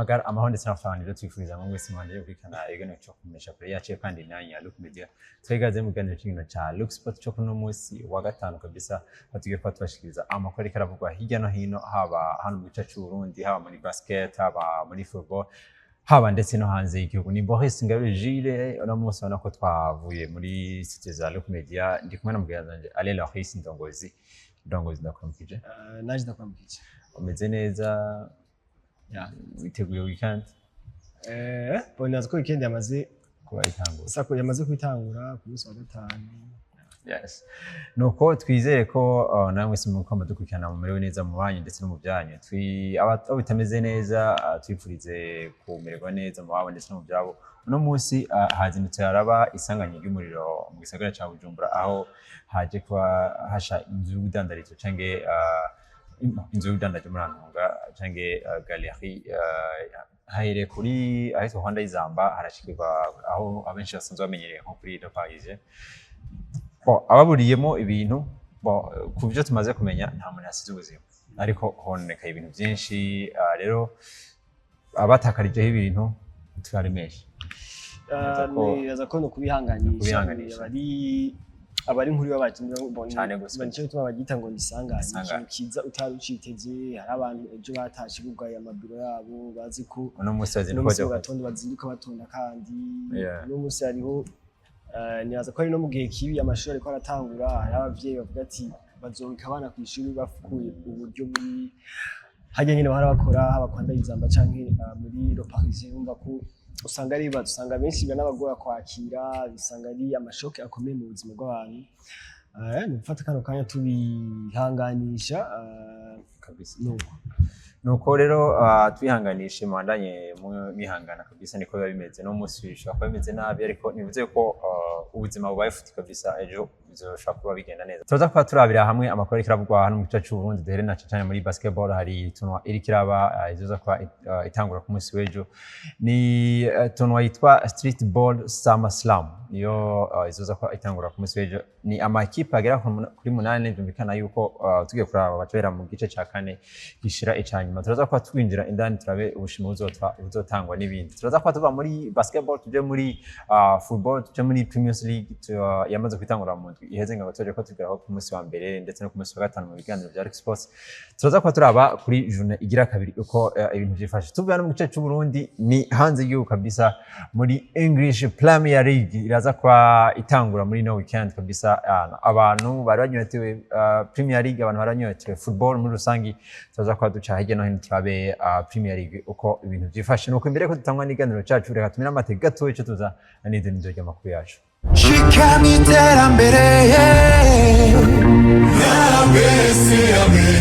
amagara amahoro ndetse n'abafanira twifuriza ngo mwese mwanje kwikana egene cyo kumesha kure yaciye kandi nanya Look Media twegaze mu ganiro cy'ingino cha Look Sport cyo kuno munsi wa gatanu kabisa batugiye kwa tubashikiriza amakuru karavugwa hirya no hino haba hano mu gice cy'Uburundi haba muri basket haba muri football haba ndetse no hanze y'igihugu. Ni Boris Ngabire Gilles uno munsi ubona ko twavuye muri site za Look Media ndi kumwe na mugenzi wanje Alelahisi Ndongozi ndakwamukije. Naje ndakwamukije. Umeze neza? Witeguye weekend? Bonaza ko weekend yamaze kuba itangura. Sako yamaze kwitangura ku munsi wa gatanu. Yes. Nuko twizere ko namwe simuko dukurikirana mu merewe neza mu banyu ndetse no mu byanyu. Abato bitameze neza twipfurize kumererwa neza mu babo ndetse no mu byabo. Uno munsi hazindutse haraba isanganya ry'umuriro mu gisagara ca Bujumbura aho haje kwa hasha inzu y'ubudandarizo canke inzu y'ubudandaji muri Antunga canke galerie haire kuri ahitwa Rwanda y'Izamba harashikirwa aho abenshi basanzwe bamenyereye nko kuri GAFYISI. Ababuriyemo ibintu ku byo tumaze kumenya nta muntu yasize ubuzima ariko honeka ibintu byinshi rero abatakarijeho ibintu twaremesha nibaza ko no kubihanganisha abari nkuru y'abakinyi cyane gusa banje bituma bagita ngo nisanganye kiza utari uciteze hari abantu ejo batashe bugaye amabiro yabo bazi ko uno munsi bazinduka batondo bazinduka batonda kandi uno munsi hariho nibaza ko ari no mu gihe kibi amashuri ariko aratangura hari abavyeyi bavuga ati bazobika abana ku ishuri bafukuye uburyo muri hajya nyine bahara bakora abakwanda y'Izamba canke muri Le Parisien umva ko usanga ari usanga benshi n'abagora kwakira bisanga ari amashoke akomeye mu buzima bw'abantu ni gufata kano kanya tubihanganisha kabisa nuko rero twihanganishe mwandanye mwihangana kabisa niko biba bimeze no munsi bishobora kuba bimeze nabi ariko nivuze ko ubuzima bubaye futi kabisa ejo bizoshobora kuba bigenda neza. Tuza kwa turabira hamwe amakuru kiravugwa hano mu gice cy'Uburundi duhere na cyane muri basketball hari tunwa iri kiraba izoza kwa itangura ku munsi w'ejo ni tunwa yitwa Street Ball Summer Slam iyo izoza kwa itangura ku munsi w'ejo ni amakipe agera kuri 8 byumvikana yuko tugiye kuraba batwera mu gice cya kane gishira icanyuma turaza kwa twinjira indani turabe ubushimo buzotangwa n'ibindi turaza kwa tuva muri basketball tuje muri football tuje muri Premier League yamaze kwitangura mu iheze ngo tuje ko tugeraho ku munsi wa mbere ndetse no ku munsi wa gatanu mu biganiro bya Look Sports turaza kwa turaba kuri journée igira kabiri uko ibintu byifashe tuvuye no mu gice cy'u Burundi ni hanze y'uko kabisa muri English Premier League iraza kwa itangura muri no weekend kabisa abantu bari banyotewe Premier League abantu baranyotewe football muri rusangi turaza kwa duca hirya no hino turabe Premier League uko ibintu byifashe nuko imbere ko dutangwa n'iganiro cyacu reka tumira amateka gato icyo tuza n'ideni ry'amakuru yacu Shikamiterambere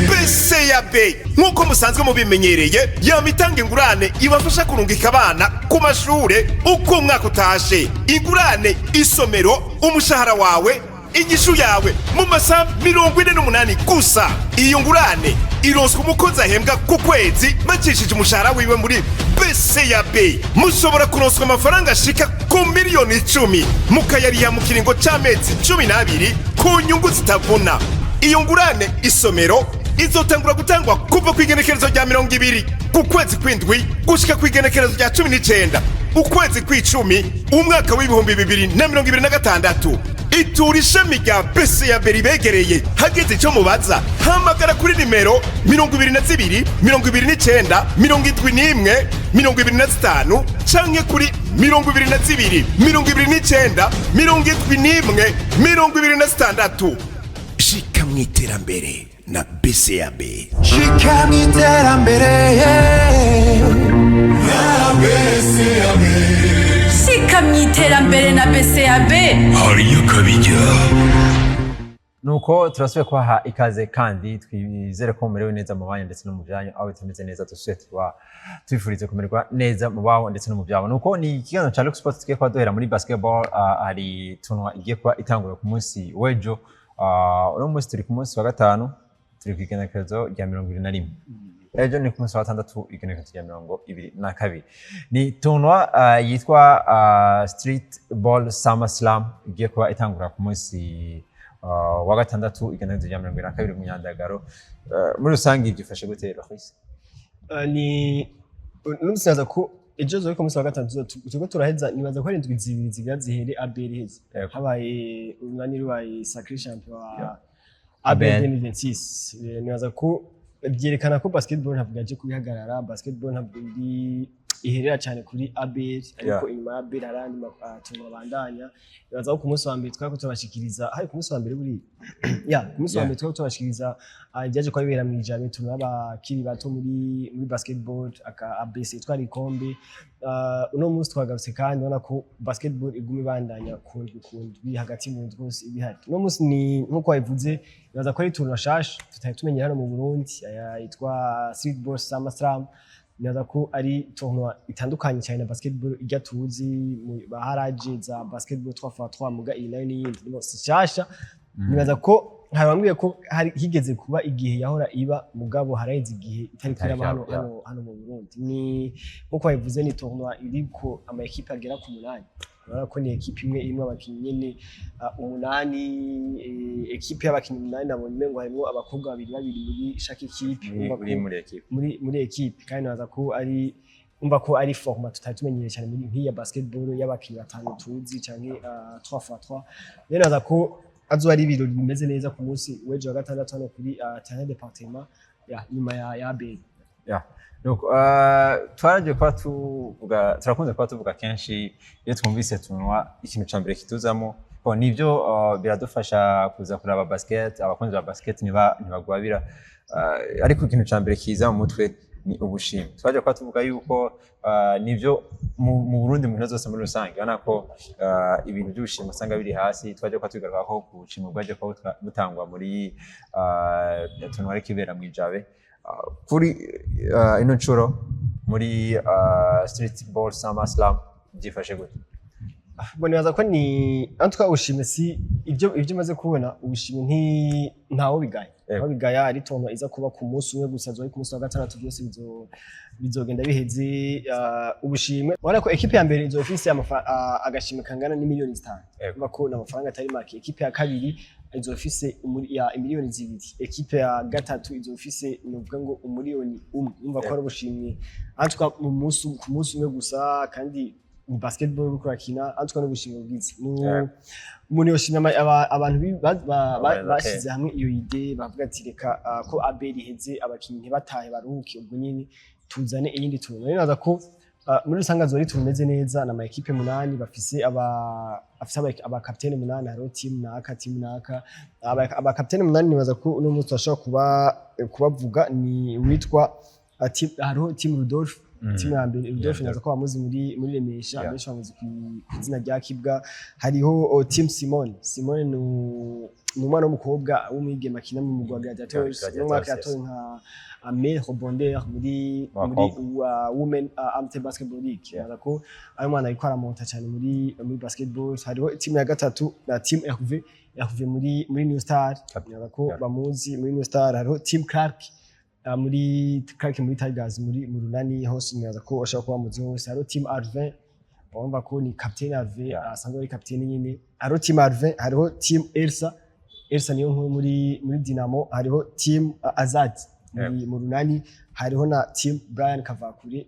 BCAB nk'uko musanzwe mubimenyereye yamitanga ingurane ibafasha kurungika abana ku mashure uko umwaka utashe ingurane isomero umushahara wawe igishu yawe mu masaha 48 gusa. Iyo ngurane ironswa umukozi ahembwa ku kwezi bacishije umushahara wiwe muri BCAB. Mushobora kuronswa amafaranga ashika ku miliyoni 10 mukayariha mu kiringo c'amezi 12 ku nyungu zitavuna. Iyo ngurane isomero izotangura gutangwa kuva ku igenekerezo rya 20 ku kwezi kw'indwi gushika ku igenekerezo rya 19 ukwezi kw'icumi umwaka w'ibihumbi 2026. Itura ishami rya BCAB ribegereye hageze icyo mubaza hamagara kuri nimero 22 29 71 25 canke kuri 22 29 71 26. Shika mwiterambere na BCAB. Shika mwiterambere na BCAB. Shika mwiterambere na BCAB. Hariyo kabijya. Nuko turasubiye kwaha ikaze kandi twizere ko mumerewe neza mu banyu ndetse no mu byanyu aho bitameze neza tusuye twifurize kumererwa neza mu bawo ndetse no mu byabo. Nuko ni ikiganiro cha Look Sports tugiye kwa duhera muri basketball hari tunwa igiye kwa itangura ku munsi w'ejo uno munsi turi ku munsi wa gatanu turi kwigenekerezo rya 21 ejo ni ku munsi wa gatandatu igenekerezo rya 22 ni tunwa yitwa Street Ball Summer Slam igiye kwa itangura ku munsi wa gatandatu igenekerezo rya 22 mu Nyandagaro muri rusangi byifashe gute Rohisi? Ni n'umusaza ko ejo zo ku munsi wa gatatu tugo turaheza nibaza ko ari indwi zibiri zigira zihere ABL heze habaye urunani rubaye sacré champion wa ABL 2026 nibaza ko byerekana ko basketball ntabwo yaje kubihagarara basketball ntabwo iri iherera cyane kuri ABL ariko inyuma ya ABL arandi matungo bandanya nibaza ko ku munsi wa mbere twako tubashikiriza hari ku munsi wa mbere buri ku munsi wa mbere twako tubashikiriza ibyaje kwa bibera mu ijambo tunabakiri bato muri basketball aka ABC twari gikombe uno munsi twagarutse kandi ubona ko basketball iguma ibandanya kundwi hagati mu rwose ibihari uno munsi ni nkuko wabivuze nibaza ko ari tournoi shasha tutaye tumenyera hano mu Burundi yitwa Streetball Summer Slam nibaza ko ari tournoi itandukanye cyane na basketball ijya tuzi baharaje za basketball 3x3 muga iyi nayo n'iyindi no shasha nibaza ko harambwiye ko higeze kuba igihe yahora iba mugabo haraheze igihe itari kuraba hano mu Burundi ni nkuko bavuze ni tournoi iriko ama equipe agera ku 8 urabona ko ni equipe imwe irimo abakinyi nyene 8 equipe y'abakinyi 8 nabonye ngo harimo abakobwa babiri muri chaque equipe muri equipe kandi naza ko ari umva ko ari format tutari tumenyereye cyane muri nk'iya basketball y'abakinyi batanu tuzi canke 3x3 rero naza ko azo ari ibirori bimeze neza ku munsi w'ejo wa gatandatu hano kuri terrain département nyuma ya ABL donc twaraje kwa turakunze kwa tuvuga kenshi iyo twumvise tunwa ikintu cyambere kituzamo bon nivyo biradufasha kuza kuraba basket abakunzi ba basket ntibagwabira ariko ikintu cyambere kiza mu mutwe ni ubushimwe twaje kwa tuvuga yuko nivyo mu Burundi mu zose muri rusange ana ko ibintu by'ubushimwe usanga biri hasi twaje kwa tugaruka ko ubushimwe bwaje ko butangwa muri tunware kibera mu Ijabe kuri ino ncuro muri Streetball Summer Slam byifashe gute Bonibaza ko ni antwa ubushimwe si ibyo maze kubona ubushimwe ntawo bigaya aho bigaya ari tono iza kuba ku munsi umwe gusa zo ku munsi wa gatandatu byose bizogenda biheze ubushimwe ubona ko equipe ya mbere izofise agashimwe kangana ni miliyoni 5 bako n'amafaranga atari make equipe ya kabiri izofise miliyoni 2 equipe ya gatatu izofise nuvuga ngo umiliyoni 1 umva ko ari ubushimwe antwa ku munsi umwe gusa kandi basketball uko rakina antwa no gushimira ubwizi umuntu yoshimye abantu bashize hamwe iyo ide bavuga ati reka ko ABL heze abakinyi ntibatahe baruhuke ubwo nyine tuzane iyindi tuntu rero naza ko muri rusanga zori tumeze neza na ma equipe 8 bafise aba captain 8 haro team naka aba captain 8 nibaza ko uno munsi ashobora kubavuga ni witwa haro team Rudolph timu ya mbere Rudolph naza ko bamuzi muri Remesha abenshi bamuzi ku izina rya Kibwa hariho team Simone ni umwana w'umukobwa w'umwigeme akina mu mugwa Gladiators n'umwaka yatoye nka meilleur rebondeur muri women amateur basketball league naza ko ari umwana ariko aramonta cyane muri basketball hariho team ya gatatu na team RV muri New Star naza ko bamuzi muri New Star hariho team Clark muri Tigers mu runani hose nyaza ko ashaka kuba muzi hose haro team R20 bumva ko ni captain R20 asanzwe ari captain nyine haro team R20 hariho team Elsa niyo nko muri Dinamo hariho team Azad mu runani hariho na team Brian Kavakure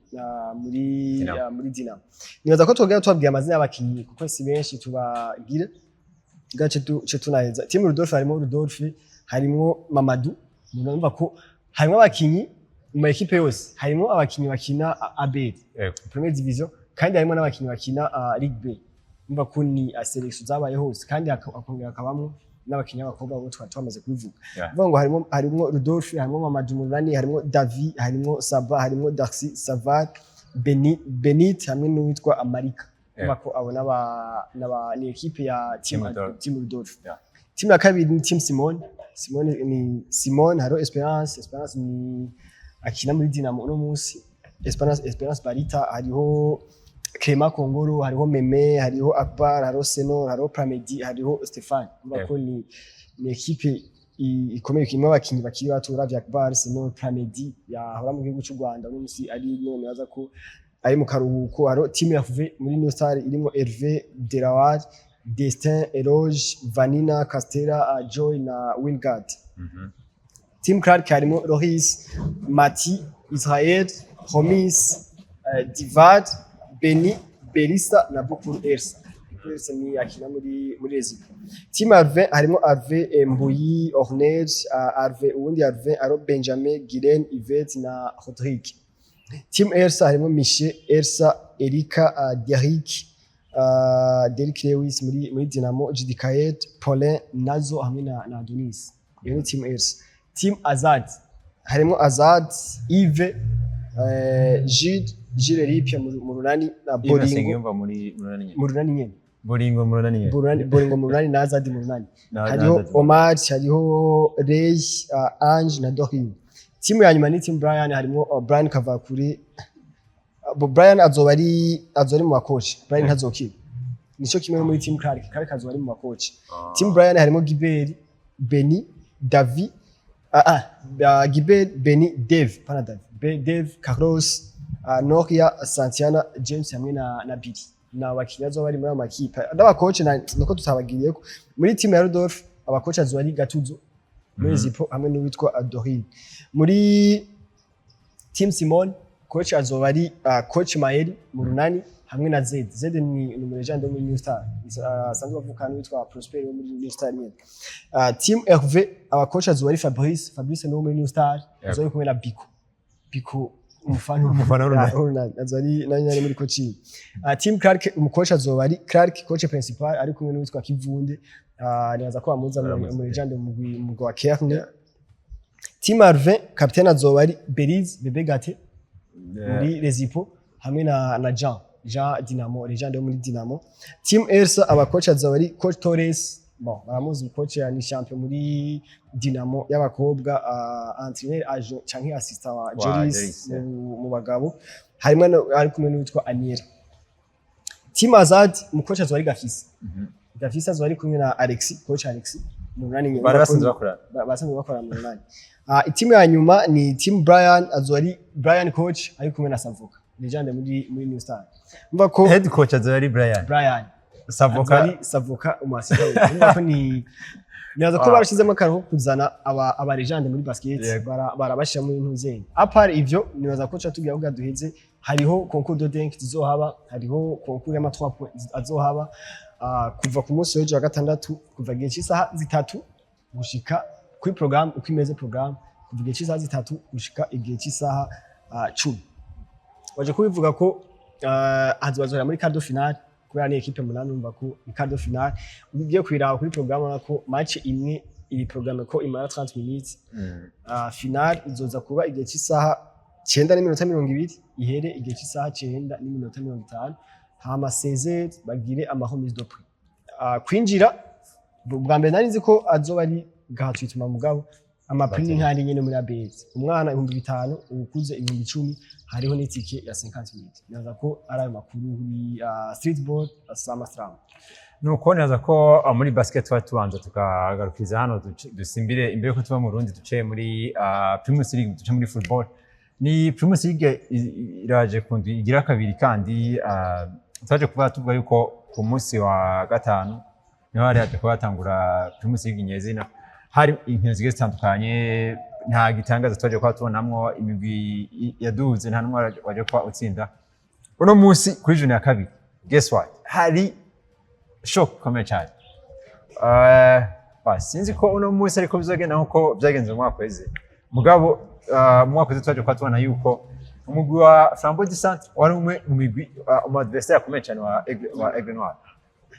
muri Dinamo nyaza ko twogera twabwiye amazina y'abakinyi kuko si benshi tubagire gace tunaheza team Rudolph harimo Mamadou murumva ko harimo abakinyi mu equipe yose harimo abakinyi bakina ABL Premier Division kandi harimo n'abakinyi bakina Ligue B umva ko ni selection zabaye hose kandi akongera akabamwe n'abakinyi b'abakobwa bo twamaze kubivuga uvuga ngo harimo Rudolph harimo Mamadou Murani harimo David harimo Saba harimo Darcy Savard Benit hamwe n'uwitwa Amarika umva ko abona ni equipe ya team Rudolph team ya kabiri ni team Simone haro Esperance ni akina muri Dinamo uno munsi Esperance Barita hariho Clement Kongoro hariho Meme hariho Akbar hariho Seno hariho Pramedi hariho Stéphane bako ni equipe ikomeye kimwe abakinyi bakiri batura vya Akbar Seno Pramedi yahora mu gihugu cy'u Rwanda uno munsi ari none yaza ko ari mu karuhuko hariho team ya muri New Star irimo Hervé Delaware Destin, Eloge, Vanina, Castella, Joy na Wingard. Team Clark harimo Loris, Mati, Israel, Homis, Divad, Beni, Belisa na Bukuru Elsa. Bukuru Elsa ni akina muri Ezipo. Team Arve harimo Arve Mbuyi, Ornel, Arve uwundi Arve aro Benjamin, Giren, Yvette na Rodrigue. Team Elsa harimo Michel, Elsa, Erika, Derek Lewis muri Dinamo, Jidikayet, Paulin, Nazo hamwe na Adonis. Iyo ni Team Elsa. Team Azad harimo Azad, Yves, Gilles Ripia mu runani na Boringo mu runani nyene. Boringo mu runani nyene. Boringo mu runani na Azad mu runani. Hariho Omar, hariho Rey, Ange na Dorin. Timu ya nyuma ni Team Brian harimo Brian Kavakuri. Brian azoba ari mu bakoci. Brian ntazokira. Nico kimwe muri Team Clark. Clark azoba ari mu bakoci. Team Brian harimo Giberi, Beni, Davi, Giberi, Beni, Dave, pana Dave, Carlos, Nokia, Santiana, James hamwe na Billy. Na abakinnyi azoba bari muri amakipe. N'abakoci nuko tutabagiriyeko. Muri Team ya Rodolphe abakoci azoba ari Gatuzo, muri Zipo hamwe n'uwitwa Dorin. Muri Team Simon coach azoba ari coach Maeli mu runani hamwe na Zed. Zed ni legend muri New Star. Asanzwe avukana witwa Prosper wo muri New Star nyene. Team RV abakoci azoba ari Fabrice no muri New Star. Azoba kumwe na Biko umufana runani azari nanyari muri coaching. Team Clark umukoci azoba ari Clark coach principal ari kumwe n'uwitwa Kivunde. Nibaza ko bamuza mu legend mu wa Kerne. Team Arvin capitaine azoba ari Belize Bebegate muri Rezipo hamwe na Jean Dinamo legend muri Dinamo. Team Elsa abakoci azoba ari coach Torres. Bon, baramuzi coach ya ni champion muri Dinamo y'abakobwa, entraîneur agent canke assistant wa Jeris mu bagabo harimo ari kumwe n'uwitwa Aniera. Team Azad umukoci azoba ari Gafyisi. Gafyisi azoba ari kumwe na coach Alexis mu runani nyene. Barasanzwe bakora mu runani. Team ya nyuma ni Team Brian azoba ari Brian coach ari kumwe na Savoka legend muri New Star. Umva ko head coach azoba ari Brian Savoka umasika. Umva ko nibaza ko barashizemo akaruho kuzana aba legend muri basket barabashira muri ntuzeni. Apart ivyo nibaza ko catubwira ko duheze hariho concours de dunk zizohaba, hariho concours y'ama 3 points azohaba kuva ku munsi w'ejo wa gatandatu kuva gihe cy'isaha 3 gushika kuri program uko imeze program kuva gihe cy'isaha 3 gushika igihe cy'isaha 10. Waje kubivuga ko azobazora muri quart de finale kubera ni equipe munani umva ko ni quart de finale ugiye kwiraho kuri program nako match imwe iri program ko imara 30 minutes. Finale izoza kuba igihe cy'isaha 9:20 ihere igihe cy'isaha 9:50 hama 16 bagire amahomies de prix. Kwinjira bwa mbere nari nzi ko azoba ari gratuitement mugabo amaprini nkandi nyene muri ABL. Umwana 5,000 ukuze 10,000 hariho n'itike ya 50 minutes. Naza ko ari ayo makuru kuri streetball Samastram. Nuko naza ko muri basket tubanza tukagarukiza hano dusimbire imbere ko tuba mu Burundi duce muri Primus League duce muri football. Ni Primus League iraje kundi igira kabiri kandi twaje kuba tuvuga yuko ku munsi wa gatanu niho hari haje kubatangura Primus League nyezina. Hari inkino zigiye zitandukanye nta gitangaza twaje kwa tubonamwo imigwi yaduze nta numwe waje kwa utsinda. Uno munsi kuri junior kabiri guess what hari shock komeye cyane. Sinzi ko uno munsi ariko bizogenda nkuko byagenze mu mwaka weze mugabo mu mwaka weze twaje kwa tubona yuko umugwi wa Flambeau du Centre wari umwe mu migwi mu adversaire akomeye cyane wa Aigle Noir.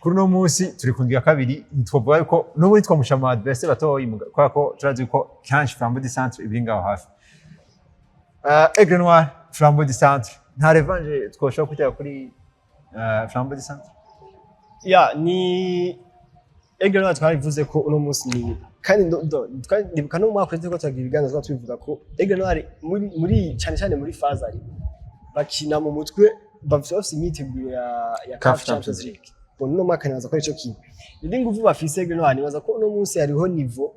Kuri no munsi turi kundiga kabiri nitwovuga yuko n'ubu twamusha mu adversaire batoyi kwa ko turazi yuko Canche Flambeau du Centre ibingaho hafi. Aigle Noir Flambeau du Centre nta revanche twoshobora kutera kuri Flambeau du Centre. Ni Aigle Noir twarivuze ko uno munsi ni kandi ndibuka no mwaka wese ko twagira ibiganiro twivuga ko Aigle Noir muri cyane muri phase ari bakina mu mutwe bafite imyiteguro ya CAF Champions League. Uno mwaka naza ko ico kintu ndi nguvu bafise Aigle Noir nibaza ko uno munsi hariho niveau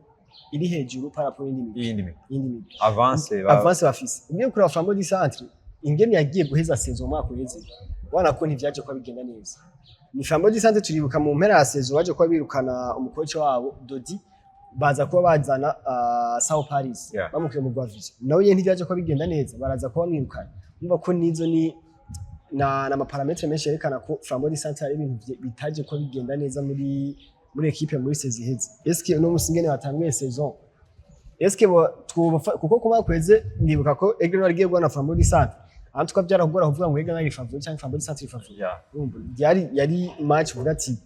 iri hejuru par rapport y'indi avance bafise. Ugiye kuri Flambeau du Centre ingene yagiye guheza saison mwaka wese wana ko ntivyaje kwa bigenda neza. Ni Flambeau du Centre turibuka mu mpera ya saison waje kwa birukana umukoci wabo Dodi baza kuba bazana Sao Paris bamukiye mu GAFYISI nawe ye ntivyaje kwa bigenda neza baraza kuba mwirukana. Umva ko nizo ni na amaparametre menshi yerekana ko Flambeau du Centre ari ibintu bitaje ko bigenda neza muri equipe muri saison iheze. Eske uno musingene watanguye saison eske kuko kuba kweze nibuka ko Aigle Noir agiye guhana Flambeau du Centre antu ko byaragora kuvuga ngo Aigle Noir ifavure cyangwa Flambeau du Centre ifavure yari match vuga ati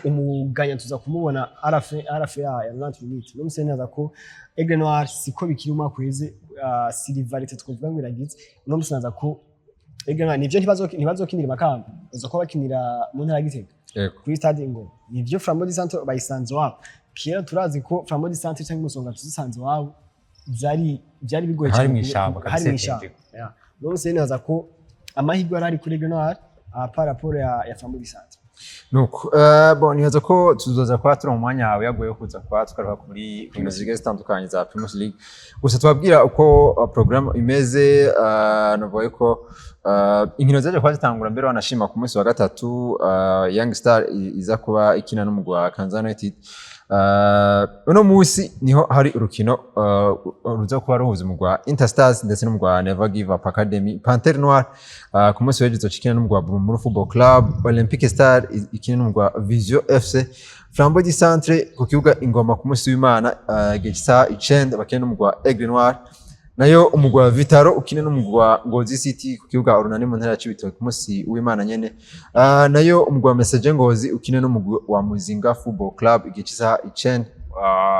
umuganya tuza kumubona arafe ya 90 minutes no museneza ko Aigle Noir siko bikiri umwaka kweze si rivalite twavuga ngo iragize no museneza ko Aigle Noir nivyo ntibazokinira makamba bazo ko bakinira mu ntara Gitega kuri stade ngo nivyo Flambeau du Centre bayisanze wabo kera turazi ko Flambeau du Centre cyangwa Musonga tuzisanze wabo byari bigoye cyane hari mwishamba no museneza ko amahirwe ari kuri Aigle Noir par rapport ya Flambeau du Centre. Nuko bon nibaza ko tuzoza kwa turi mu mwanya wawe yagoye kuza kwa tukaruka kuri inkino zigiye zitandukanye za Primus League gusa twabwira uko program imeze navuye ko inkino zaje kwa zitangura mbere wanashima ku munsi wa gatatu Young Star iza kuba ikina n'umugwa Kanza United uno munsi niho hari urukino ruza kuba ruhuza umugwa Interstars ndetse n'umugwa Never Give Up Academy. Panthère Noire ku munsi w'ejo ikina n'umugwa Burundi Football Club. Olympique Star ikina n'umugwa Vision FC. Flambeau du Centre ku kibuga Ingoma ku munsi w'Imana Gisa Icenda bakina n'umugwa Aigle Noir. Nayo umugwa Vitaro ukina n'umugwa Ngozi City ku kibuga Urunani mu ntara ya Cibitoke ku munsi w'Imana nyene. Nayo umugwa Message Ngozi ukina n'umugwa wa Muzinga Football Club Gisa Icenda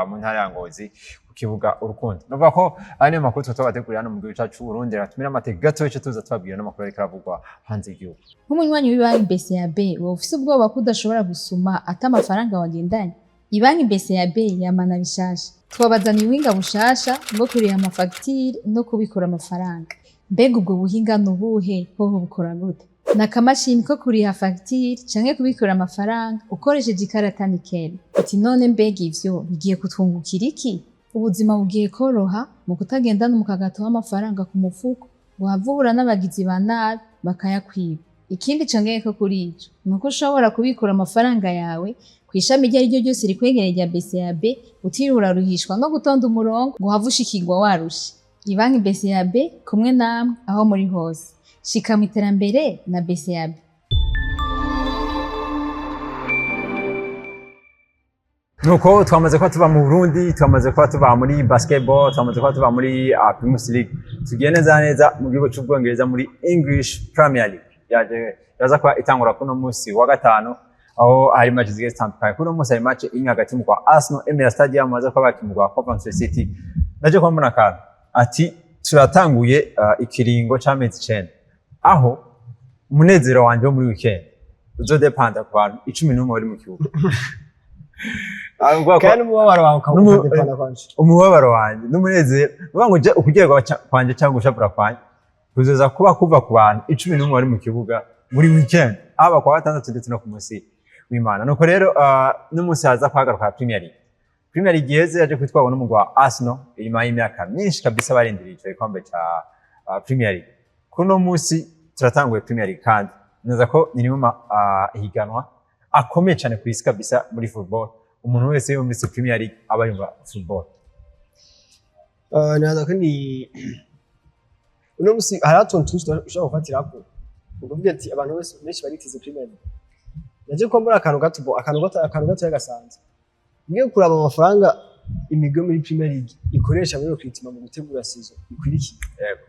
mu ntara ya Ngozi ku kibuga Urukundo. Navuga ko ane makuru tutabategurira hano mu gihugu cyacu Burundi ratumira amateka gato cyo tuza twabwira n'amakuru ariko aravugwa hanze y'igihugu. Nk'umunywanyi w'ibanki BCAB wo ufise ubwoba ko udashobora gusuma ata amafaranga wagendanye. Ibanki BCAB yamana bishasha. Twabazaniye ubuhinga bushasha bwo kuriha amafagitire no kubikora amafaranga. Mbega ubwo buhinga nubuhe hoho bukora gute? Nakamashini ko kuriha fagitire canke kubikora amafaranga ukoresheje ikarata nikene. Ati none mbega ivyo bigiye kutwungukira iki? Ubuzima bugiye koroha mu kutagendana umukagato w'amafaranga ku mufuko ngo havubura n'abagizi ba nabi bakayakwiba. Ikindi congeye ko kuri ico nuko ushobora kubikora amafaranga yawe kwishami rya ryo ryose rikwegereye rya BCAB utirura ruhishwa no gutonda umurongo ngo havushikirwa warushe. Ibanki BCAB kumwe namwe aho muri hose. Shika mu iterambere na BCAB. Nuko twamaze kwa tuba mu Burundi, twamaze kwa tuba muri basketball, twamaze kwa tuba muri Primus League. Tugiye neza mu gihugu cy'Ubwongereza muri English Premier League. Yaza kwa itangura kuno munsi wa gatano aho hari match zigiye zitandukanye. Kuno munsi hari match iri hagati mu kwa Arsenal Emirates Stadium maze kwa bakimugwa Coventry City. Naje kwa mbona kana ati turatanguye ikiringo cy'amezi 9 aho umunezero wanje wo muri weekend uzodepanda ku bantu 11 bari mu kibuga. Kandi umubabaro wawe ukabudepanda kwanje. Umubabaro wanje n'umunezero uvuga ngo je ukugirwa kwanje cyangwa ushapura kwanje kuzoza kuba kuva ku bantu 11 bari mu kibuga muri weekend aba kwa gatandatu ndetse no ku munsi w'Imana. Nuko rero n'umunsi haza kwagaruka Premier League. Premier League yeze yaje kwitwabona n'umugwa Arsenal irima y'imyaka myinshi kabisa barindiriye ico gikombe ca Premier League. Kuno munsi turatanguye Premier League kandi neza ko nirimo higanwa akomeye cyane ku isi kabisa muri football. Umuntu wese yumvise Premier League aba yumva football. Neza ko ni uno musi haraton tushobora gufatira hapo. Ubwo ati abantu bose benshi baritize Premier League. Naje ko mbura akantu gato yagasanze. Ngiye kuraba amafaranga imigwe muri Premier League ikoresha muri okritima mu gutegura season ikwirikiye. Yego.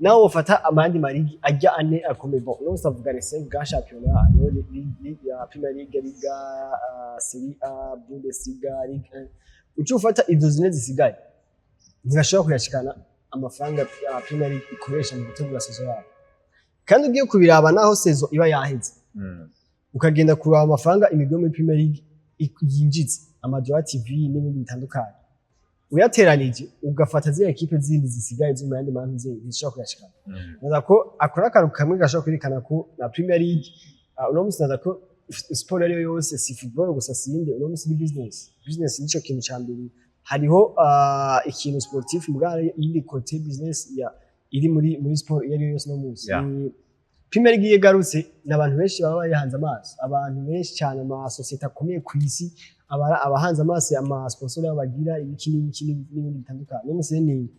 Nawo ufata amandi marigi ajya ane akomeye bo. Uno musavuga rese bwa championnat ya Premier League, Liga, Serie A, Bundesliga, Liga. Ucu ufata izo zine zisigaye. Ntibashobora kuyashikana amafaranga ya Premier League ikoresha mu gutegura season yabo. Kandi ugiye kubiraba naho season iba yaheze. Ukagenda kuraba amafaranga imigwe muri Premier League yinjiza amadora TV n'ibindi bitandukanye. Uyateranije ugafata ziriya equipe zindi zisigaye zo mu yandi manze zishobora kuyashikana. Naza ko akora akaruka kamwe gashobora kwerekana ko na Premier League uno musi naza ko sport ariyo yose si football gusa sinde uno musi ni business nico kintu cyambere. Hariho ikintu sportif mugare yindi côté business ya iri muri sport ariyo yose no musi. Premier League yegarutse n'abantu benshi baba bayihanze amaso, abantu benshi cyane ama societe akomeye ku isi abahanze amaso ama sponsor bagira ibiki n'ibindi bitandukanye. N'umunsi ni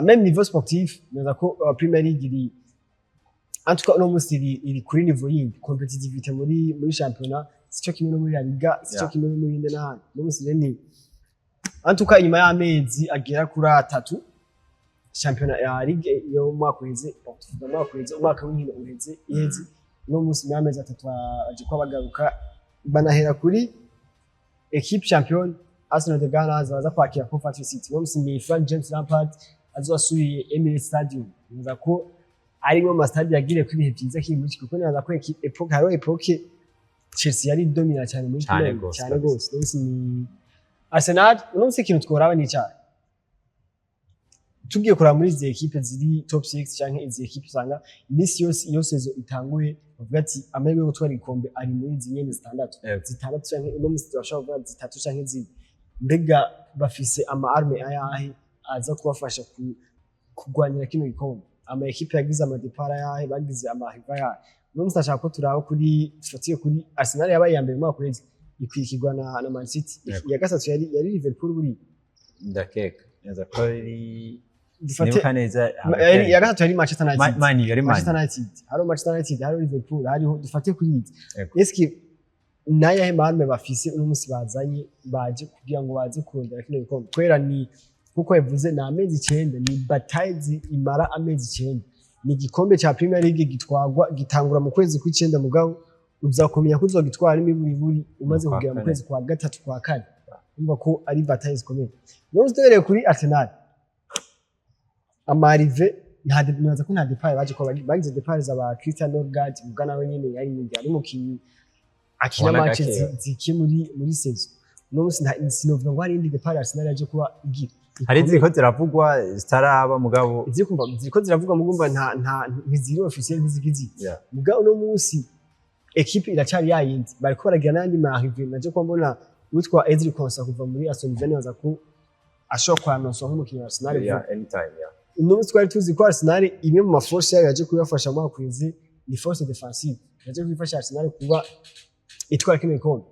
même niveau sportif naza ko Premier League en tout cas no musi iri kuri niveau yindi competitivité muri championnat sico kimwe no muri La Liga sico kimwe no muri ndana no musi ni en tout cas inyuma y'amezi agera kuri 3 championnat ya Ligue yo mwaka uheze umwaka w'inkino uheze iheze no musi y'amezi 3 aje kwa bagaruka banahera kuri equipe champion Arsenal de Ghana zaza kwakira Coventry City no musi ni Frank James Lampard azasubiye Emirates Stadium nza ko arimo ma stade yagire kuri ibihe byiza kiri muri kuko naza ko epoque haro epoque Chelsea yari domina cyane muri cyane gose no musi Arsenal no musi kintu tworaba ni cyane tugiye kuraba muri izi equipe ziri top 6 canke izi equipe usanga imisi yose iyo sezo itanguye bavuga ati amahirwe yo gutwara igikombe ari muri izi nyene zitandatu canke no musi turashobora kuvuga zitatu canke zine mbega bafise ama arme ayahe aza kubafasha kugwanira kino gikombe ama equipe yagize ama depart ayahe bagize ama rival ayahe no musi ashaka ko turaba kuri fatiye kuri Arsenal yabaye ya mbere mu kwezi ikwikirwa na Man City ya gatatu yari Liverpool buri ndakeka neza ko dufate neza ya gatatu yari Manchester United Manchester United haro Manchester United haro Liverpool hariho dufate kuri iki eski naya he marme bafise uno musi bazanye baje kugira ngo baze kurondera kino gikombe kwera ni kuko yavuze na amezi 9 ni bataille imara amezi 9 ni gikombe cha Premier League gitwagwa gitangura mu kwezi kw'icenda mugabo uzakomenya ko uzogitwara imiburi umaze kugera mu kwezi kwa gatatu kwa kane umva ko ari bataille zikomeye no ustereye kuri Arsenal amarive ntaza ko nta depart baje ko bagize depart za ba Christian Norgard mugana we nyene yari mu ari mukinyi akina match ziki muri season no musi sinovuga ngo hari indi depart Arsenal yaje kuba igira hari ziko ziravugwa zitaraba mugabo ziko ziravugwa mugumba nta ntiziri officiel ntizigizi mugabo no musi equipe iracari yayindi bariko baragira nandi marive naje ko mbona witwa Ezri Konsa kuva muri Aston Villa baza ko ashobora kwanonsa nk'umukinyi wa Arsenal anytime no twari tuzi ko Arsenal imwe mu maforce yaje kubafasha mu kwezi ni force defensive yaje kubifasha Arsenal kuba itwara kino gikombe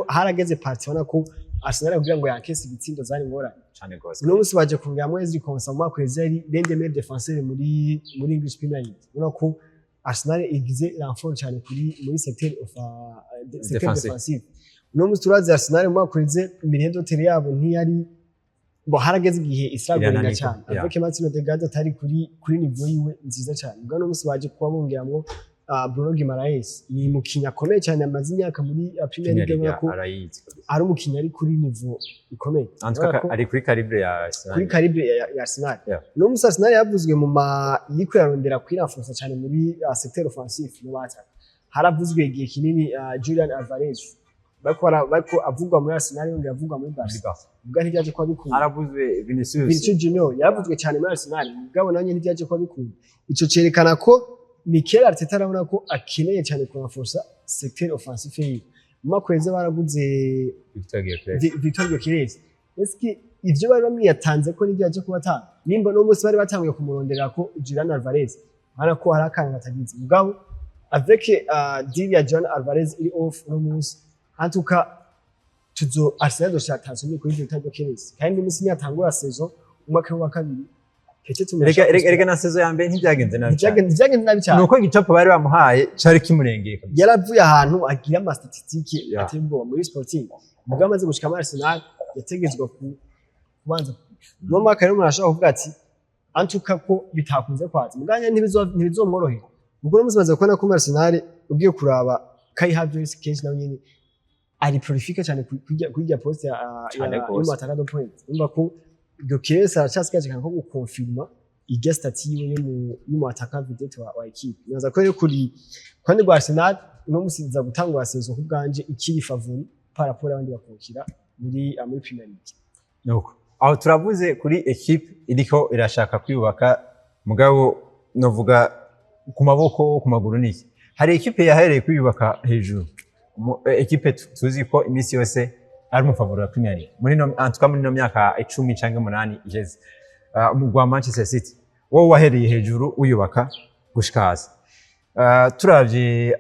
harageze parti ubona ko Arsenal kugira ngo yankese ibitsindo zari ngorane cyane gose no musi baje kugira mu Ezri Konsa mu kwezi ari l'un meilleur défenseur muri English Premier League ubona ko Arsenal igize renfort cyane muri secteur defensive no musi turazi Arsenal mu kwezi imihendo tere yabo ntiyari bo harageze igihe isragoringa cyane avec Martin Odegaard atari kuri niveau yiwe nziza cyane ubwo no musi baje kuba bongeramwo Bruno Guimaraes ni mukinya akomeye cyane amaze imyaka muri Premier League ko ari umukinya ari kuri niveau ikomeye ari kuri calibre ya Arsenal kuri calibre ya Arsenal no musi Arsenal yavuzwe mu yiko yarondera kwirafusa cyane muri secteur offensif no bata haravuzwe igihe kinini Julian Alvarez bako avugwa muri Arsenal yongera avugwa muri Barca ubwo ntiyaje kwa bikunda haravuzwe Vinicius Junior yaravuzwe cyane muri Arsenal ubwo nanye ntiyaje kwa bikunda ico cerekana ko Mikel Arteta arabona ko akeneye cyane kuranforsa secteur offensif ye makweze baraguze Victor Gyokeres eski ivyo bari bamwiyatanze ko nibyaje kubatanga nimba no musi bari batanguye kumuronderera ko Julian Alvarez hana ko hari akanga atagize mugabo avec Dilia John Alvarez iri off no musi antuka tuzo Arsenal doshatanze ni kuri Victor Gyokeres kandi imisi yatangura saison umwaka wa kabiri Erega na sezo ya mbere ntibyagenze nabi cyane nuko igicapo bari bamuhaye cari kimurengeye kabisa yaravuye ahantu agira ama statistique atembo muri sporting mugabo amaze gushika muri Arsenal yategezwa kubanza no mwaka rero murashaka kuvuga ati antuka ko bitakunze kwaza muganya ntibizomworohera ubwo no muzimaze kubona ko Arsenal ugiye kuraba Kai Havertz kenshi nawe nyine ari prolifique cyane kujya poste ya attaquant point umva ko Gyokeres aracasikaje kanko gukonfirma irya stati yiwe yo attaquant vedette wa equipe naza ko rero kuri kwandi gwa Arsenal no musiza gutangwa saison ku bwanje ikiri favori par rapport abandi bakokira muri Premier League nuko aho turavuze kuri equipe iriko irashaka kwiyubaka mugabo novuga ku maboko ku maguru niki hari equipe yahereye kwiyubaka hejuru equipe tuzi ko imisi yose ari mu favori wa Premier League muri no antuka muri no myaka 10 canke 8 igeze umugwa Manchester City wowe wahereye hejuru uyubaka gushika hasi turavye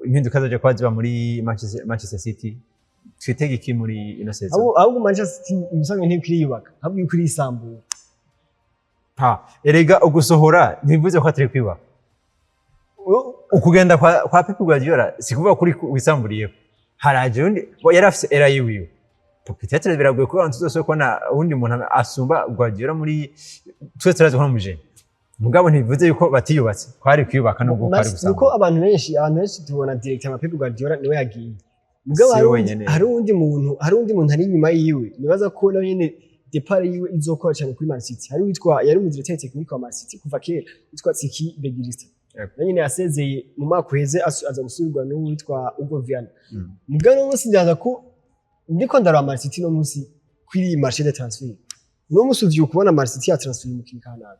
impinduka zaje kwaziba muri Manchester City twitege iki muri ino season ahubwo Manchester City imisango ntikiri yubaka ahubwo kuri isambu erega ugusohora ntibivuze ko atari kwibaka ukugenda kwa Pep Guardiola sikuvuga kuri wisamburiye haraje undi yari afise era yiwiwe peut-être biragoye ko abantu zose ko na undi muntu asumba Guardiola muri twese turazi ko muje mugabo ntibivuze yuko batiyubatse kwari kwiyubaka no gukora gusanga nuko abantu benshi tubona directeur wa Pep Guardiola niwe yagiye mugabo hari undi muntu ari inyuma yiwe nibaza ko nawe nyene depart yiwe izokora cyane kuri Man City hari witwa yari umudirecteur technique wa Man City kuva kera witwa Tsiki Begirista nyine yasezeye mu mwaka uheze aza gusubirwa n'uwitwa Ugo Viana mugabo no munsi ndaza ko ndiko ndara Man City no munsi kuri marché de transfert no munsi uvye kubona Man City ya transfer mu kinkanaka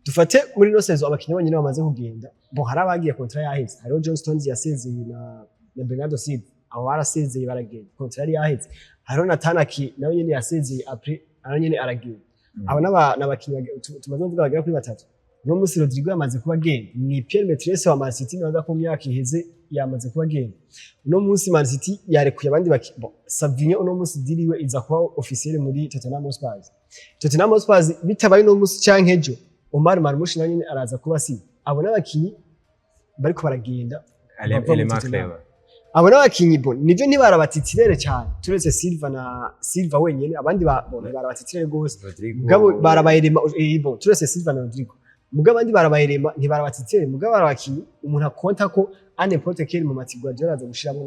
dufate muri no saison abakinyi bonyine bamaze kugenda bo harabagiye contrat yaheze hariho John Stones yasezeye na Bernardo Silva abo barasezeye baragenda contrat yari yaheze hariho na Tanaki nawe nyine yasezeye après aro nyine aragenda abo n'abakinyi tumaze kuvuga bagera kuri batatu no munsi Rodrigo yamaze kuba genda ni Pierre Metresse wa Man City naza ko myaka iheze yamaze kuba genda no munsi Man City yarekuye abandi Savinho no munsi diriwe iza kuba officiel muri Tottenham Hotspur bitabaye no munsi cankejo Omar Marmoush nawe nyine araza kuba si abo n'abakinyi bariko baragenda abo n'abakinyi nivyo ntibarabatitire cyane turetse Silva wenyene abandi barabatitire gose mugabo barabayirema turetse Silva na Rodrigo mugabo abandi barabayirema ntibarabatitire mugabo barabakinyi umuntu akonta ko ane protocol mu matigwa Guardiola aza gushiramo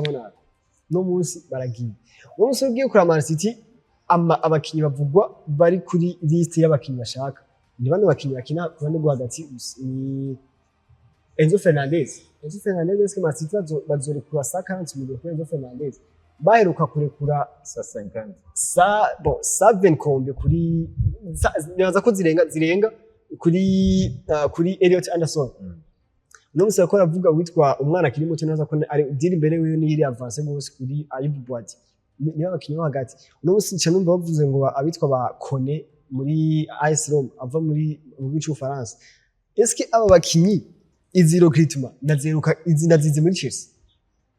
naka no munsi baragiye uwo munsi ugiye kuri Man City abakinyi bavugwa bari kuri list y'abakinyi bashaka ni bano bakinyi bakina ku ruhande rwo hagati ni Enzo Fernandez ke Man City bazorekura 50 million kuri Enzo Fernandez baheruka kurekura 7 kombe kuri nibaza ko zirenga kuri Elliot Anderson no musa ko ravuga witwa umwana kiri muto naza ko ari diri imbere wiwe ni iri avance gose kuri Ayub Boadi niba bakinyi hagati no musi cyane numva bavuze ngo abitwa ba Kone muri AS Roma ava muri bicu France eske aba bakinyi iziro Gritma ndazeruka izinazize muri Chelsea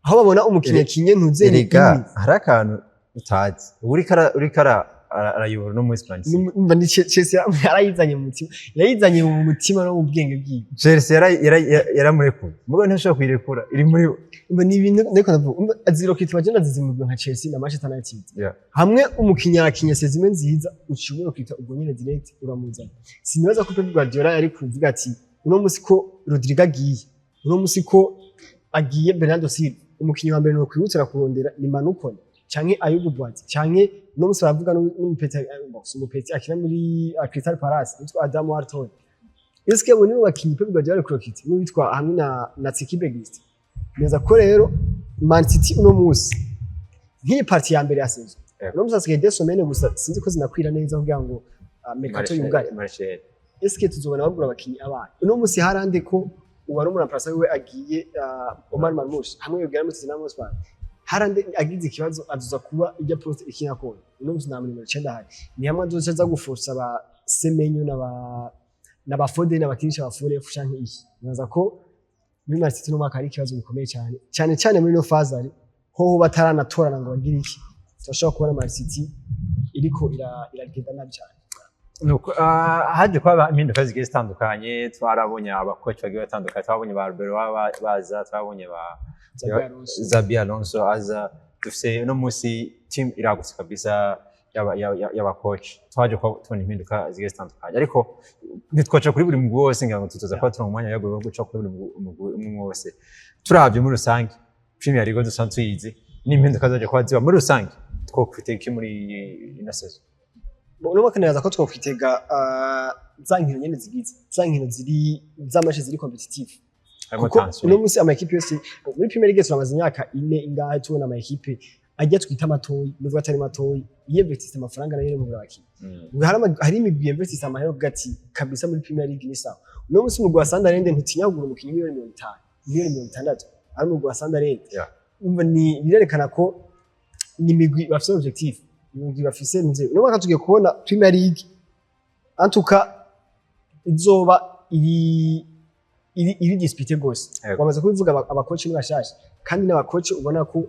aho babona umukinyi kinye ntuzerega harakantu utazi urikara arayobora no muri Spain mba ni Chelsea yarayizanye mu mutima yayizanye mu mutima no mu bwenge bwiwe Chelsea yaramurekuye mugo ntashobora kuyirekura iri muri mba ni ibintu ndiko ndavuga aziro Gritma je ndazizimurwa nka Chelsea na Manchester United hamwe umukinyi akinye sezime nziza ucibura kwita ubwo nyine direct uramuzana sinibaza ko Pep Guardiola yari kuvuga ati uno musi ko Rodrigo agiye uno musi ko agiye Bernardo Silva umukinyi wa mbere no kwihutira kurondera ni Manukone canke Ayub Boadi canke no musi bavuga n'umupeti akina muri Crystal Palace witwa Adam Wharton eske abo nibo bakinyi Pep Guardiola kurokita no witwa hamwe na Tsiki Begirista neza ko rero Man City uno musi nk'iyi parti ya mbere ya saison uno musi asigaye 2 semaines gusa sinzi ko zinakwira neza kugira ngo mercato yugare eske tuzobona bagura abakinyi abana uno musi harande ko uwari umura place we agiye Omar Marmoush hamwe yogera muri Tottenham Hotspur harande agize ikibazo azuza kuba ijya post ikina ko uno musi na muri 9 hari ni hamwe azoza za guforsa ba Semenyo na ba Foden n'abakinisha ba Fure fushanke iki naza ko muri Man City no mwaka ari ikibazo gikomeye cyane muri no phase ho bataranatorana ngo bagire iki turashobora kubona Man City iriko iragenda nabi cyane nuko haje kwa impinduka zigiye zitandukanye twarabonye abakoci bagiye batandukanye twabonye ba Albert baza twabonye ba Xabi Alonso aza dufise no musi team iragutse kabisa y'abakoci twaje kwa tubona impinduka zigiye zitandukanye ariko nitwaca kuri buri mugwi wose ngira ngo tuzoza kwa turi mu mwanya yo guca kuri buri mugwi wose turavye muri rusange Premier League dusanzwe tuyizi n'impinduka zaje kwa ziba muri rusange twokwiteka muri ino saison no bakaneza ko twokwitega zankino nyene zigize zankino ziri zamashe ziri competitive no musi ama equipe yose muri Premier League turamaze imyaka 4 ingahe tubona ama equipe ajya twita matoyi nubwo atari matoyi yinvestise amafaranga nayo mu baki hari imigwi yinvestise amahero gati kabisa muri Premier League ni sawa no musi mu gwa Sunderland ntutinya kugura umukinyi miliyoni 50 ari mu gwa Sunderland umva ni birerekana ko ni imigwi bafite objectif imigwi bafise nze no mwaka tugiye kubona Premier League antuka izoba iri dispute gose bamaze kubivuga abakoci ni bashasha kandi n'abakoci ubona ko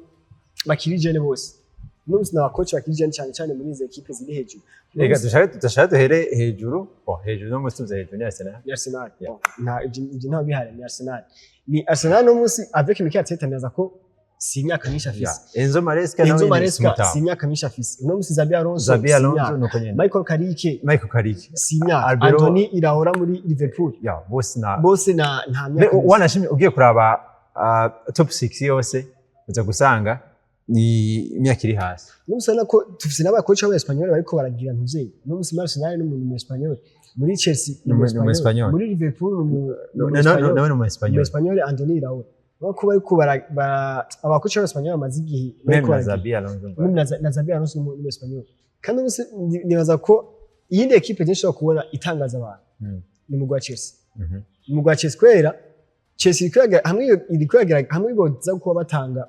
bakiri jene bose n'umunsi n'abakoci bakije cyane muri izo equipe ziri hejuru Ega dushaka duhere hejuru hejuru no musi tuza hejuru ni Arsenal nta bihari ni Arsenal no munsi avec Mikel Arteta neza ko si imyaka myinshi afise Enzo Maresca si imyaka myinshi afise no munsi Xabi Alonso nuko nyene Michael Carrick si imyaka Anthony Iraola muri Liverpool bose na nta myaka wanashimye ugiye kuraba top 6 yose uza gusanga ni imyaka iri hasi n'umusana ko tufise n'abakoci b'Abanyespanyol bariko baragira ntuzeye no munsi Arsenal n'umuntu w'Espanyol muri Chelsea n'Espanyol muri Liverpool n'Espanyol Anthony Iraola bako bariko abakoci b'Abanyespanyol bamaze igihe na Xabi Alonso mu Espanyol kandi nibaza ko iyindi equipe ishobora kubona itangaza abantu ni mu gwa Chelsea mu gwa Chelsea kwera Chelsea hamwe boza kuba batanga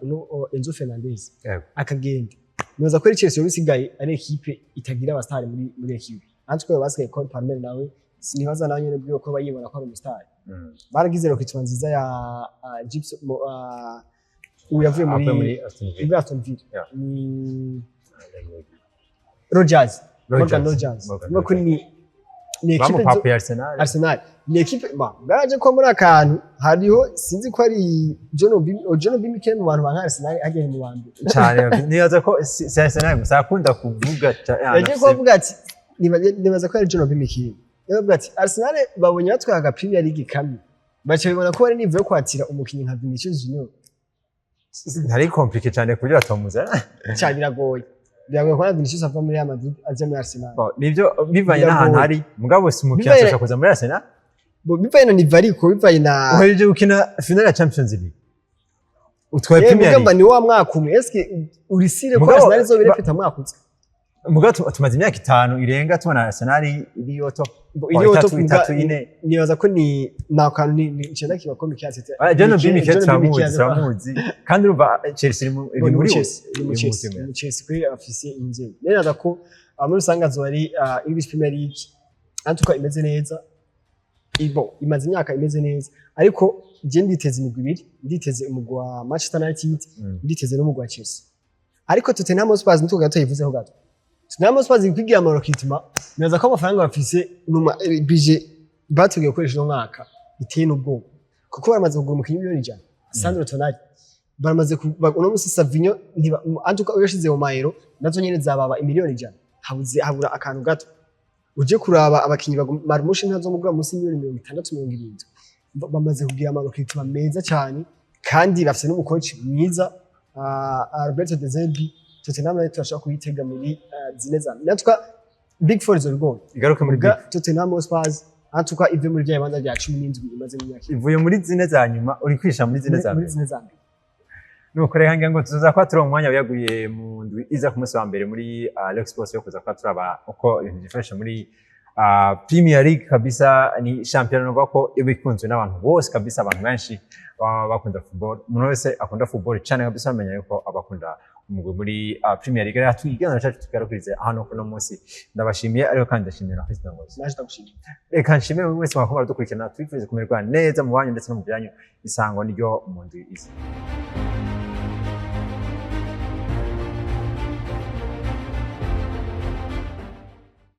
Enzo Fernandez akagenda nibaza ko Chelsea yobisigaye ari equipe itagira abastari muri equipe antwe basigaye Cole Palmer nawe sinibaza nawe nyene byo ko bayibona ko ari umustari baragize recruitment nziza ya Gibson uyavuye muri Aston Villa ni Rogers nuko ni equipe ya Arsenal ni equipe baraje ko muri akantu hariho sinzi ko ari John Bimike mu bantu ba Arsenal ageze mu bandi cyane nibaza ko si Arsenal gusa akunda kuvuga yaje kuvuga ati nibaza ko ari John Bimike yavuga ati Arsenal babonye batwaga Premier League kamwe bace bibona ko bari nivuye kwatira umukinyi nka Vinicius Junior ntari compliqué cyane kugira atamuza cyane biragoye ko Vinicius ava muri Real Madrid aje muri Arsenal nivyo bivanye n'ahantu hari mugabo si umukinyi ashaka kuza muri Arsenal bivanye na Nivariko bivanye na uhereje gukina final ya Champions League utwaye Premier League ni wa mwaka umwe eske urisire ko Arsenal zo birefita mwaka utse mugabo tumaze imyaka 5 irenga tubona Arsenal iriyo top itatu ine nibaza ko ni nakantu ni icenda kibakombe cyatse John Bimike turamuzi kandi urumva Chelsea iri muri Chelsea kuri afise inzego neza ko muri usanga zo ari English Premier League antuka imeze neza imaze imyaka imeze neza ariko je nditeze imigwi ibiri nditeze umugwi wa Manchester United nditeze n'umugwi wa Chelsea ariko Tottenham Hotspur ntuko gato yivuzeho gato Tottenham Hotspur kwigira amarokitima neza ko amafaranga bafise numa budget batugiye gukoresha no mwaka iteye n'ubwo kuko baramaze kugura umukinyi miliyoni 100 Sandro Tonali baramaze uno musi Savinho antuka uyashize mu mayero nazo nyene zababa miliyoni 100 habura akantu gato uje kuraba abakinyi Marmushi ntazo mugura musi miliyoni 670 bamaze kugira amarokitima meza cyane kandi bafise n'umukoci mwiza Roberto De Zerbi Tottenham nayo turashaka kuyitega muri zine za natwa Big Four zo bigo igaruke muri Tottenham Hotspur antuka ive muri rya banda rya 17 imaze mu myaka ivuye muri zine za nyuma uri kwisha muri zine za mbere nuko reka ngira ngo tuza kwa turi umwanya yaguye mu ndwi iza ku munsi wa mbere muri Alex Sports yo kuza kwa turaba uko ibintu byifashe muri Premier League kabisa ni championnat bako ibikunzwe n'abantu bose kabisa abantu benshi bakunda football umuntu wese akunda football cyane kabisa amenya yuko abakunda umugwe muri Premier League rero twigana cyacu tugarukirize hano kuno munsi ndabashimiye ariko kandi ndashimira Christian Ngozi naje ndagushimiye reka nshimire wese wakomara dukurikirana twifuze kumererwa neza mu banyu ndetse no mu byanyu isango niryo mu ndwi izi